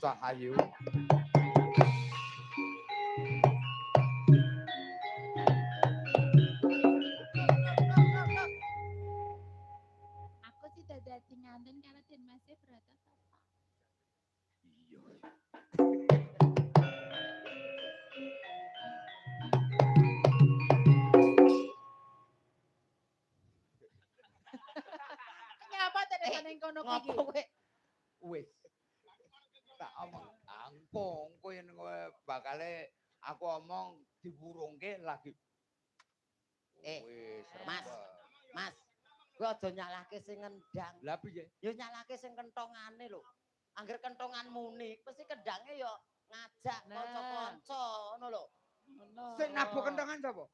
Cahayu. Aku sih dadi nganten karo Den Mas Broto sapa? Iya. Nyapa tenan ning kono kuwi iki? Ngopo kowe? Wis. Tak omong angkung kowe yen kowe bakale aku omong diwurungke lagi. Wis, Mas. repot. Mas, kowe aja nyalahke sing ngendang. Lah piye? Ya nyalahke sing kentongane lho. Angger kentongan muni, mesti kendange ya ngajak kanca-kanca ngono lho. Ngono. Sing nabuh kentongan sapa?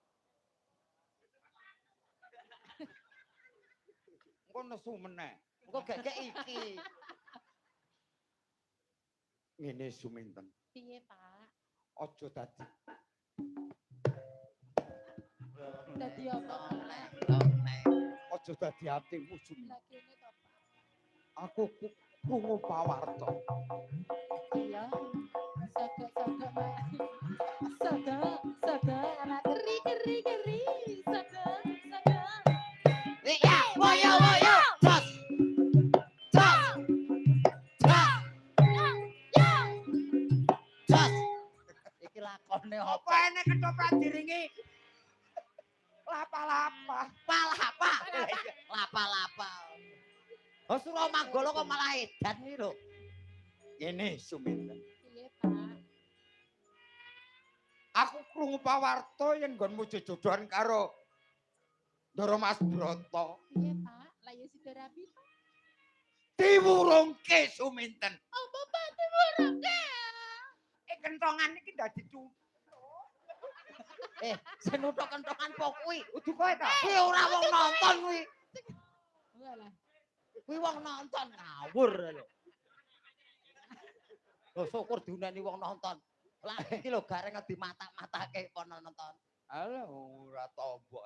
Engko nesu meneh. Engko gegek iki. Ngene Suminten. Piye, Pak? Aja dadi Dadi apa meneh? aja dadi atimu Suminten. Lah kene to, Pak. Aku krungu pawarta. Iya. Sagak-sagak, Pak. Sagak anak keri. Sagak. Ya, woyo. Jos. Jos. Jos. Iki lakone Apa apa? ene ketoprak diringi? Lapa-lapa. Lapa-lapa. Oh, Suramagala kok malah edan iki lho. Ngene Suminten. Piye, Pak? Aku krungu pawarta yen nggonmu jejodohan karo Ndara Mas Broto. Piye, Pak? Lah ya sida rapi, Pak. Diwurungke Suminten. Apa Pak diwurungke? Kentongan iki dadi Sing nuthuk kentongan po kuwi. udu kowe ta? Kuwi ora wong nonton kuwi. Walah. Kuwi wong nonton ngawur lho. Lho syukur diuneni wong nonton. Lah iki lho gareng dimata-matake kono nonton. Alah ora tombok.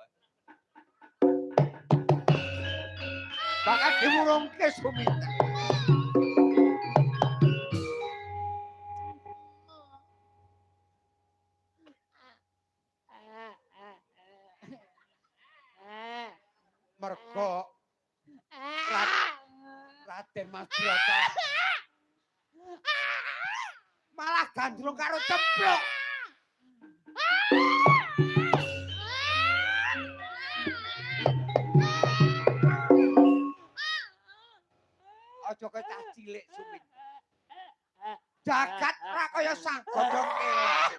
Bakal diwurungke Suminten. Mergo Raden Mas Broto malah gandrung karo cempluk. Aja kowe cah cilik Sumit. Jagat ora kaya sak godhong kelas.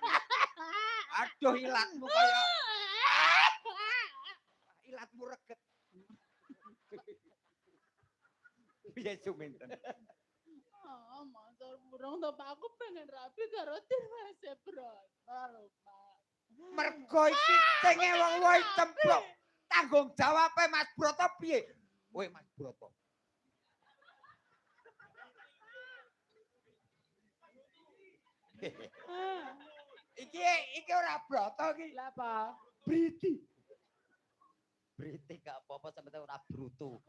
Aduh ilatmu kaya ilatmu reget. Piye Suminten? Oh, motor burung to Pak, aku pengen rapi karo Mas Broto lho, Pak. Mergo iki tenge wong wae cempluk. Tanggung jawabe Mas Broto piye? Kowe Mas Broto. Iki ora Broto iki. Lah apa? Briti. Briti gak apa-apa sampe ora brutu.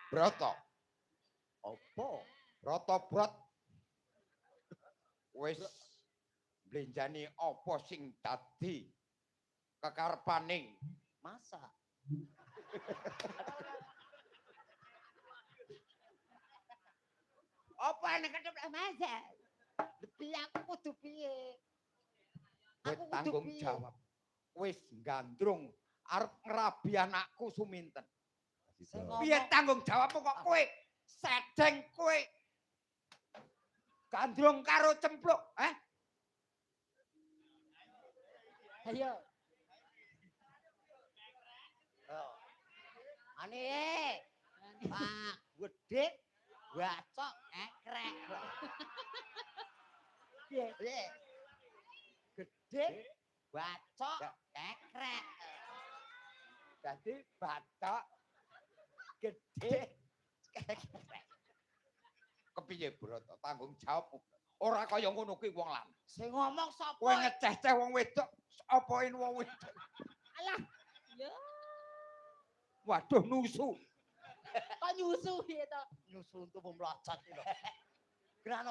Broto. Apa? Broto brot. Wis blenjani apa sing dadi kekarepaning Masa? apa nek ketep Masa? Piye aku kudu piye? kowe Aku kudu tanggung piye? jawab. Wis gandrung arep ngrabi anakku Suminten. Sing Piye ngomong tanggung jawabmu kok kowe sedeng kowe gandrung karo cempluk, Ayo. Ane Pak gede bacok ekrek. Piye? Gede bacok ekrek. Dadi batok gede Ekrek. kepiye Broto tanggung jawabmu. Ora kaya ngono kuwi wong lanang. Sing ngomong sapa? Kowe ngeceh-ceh wong wedok, apain wong wedok. Alah. Ya, Waduh nusu. kok nyusu piye to? Nyusu untuk memlacot iki lho. Grano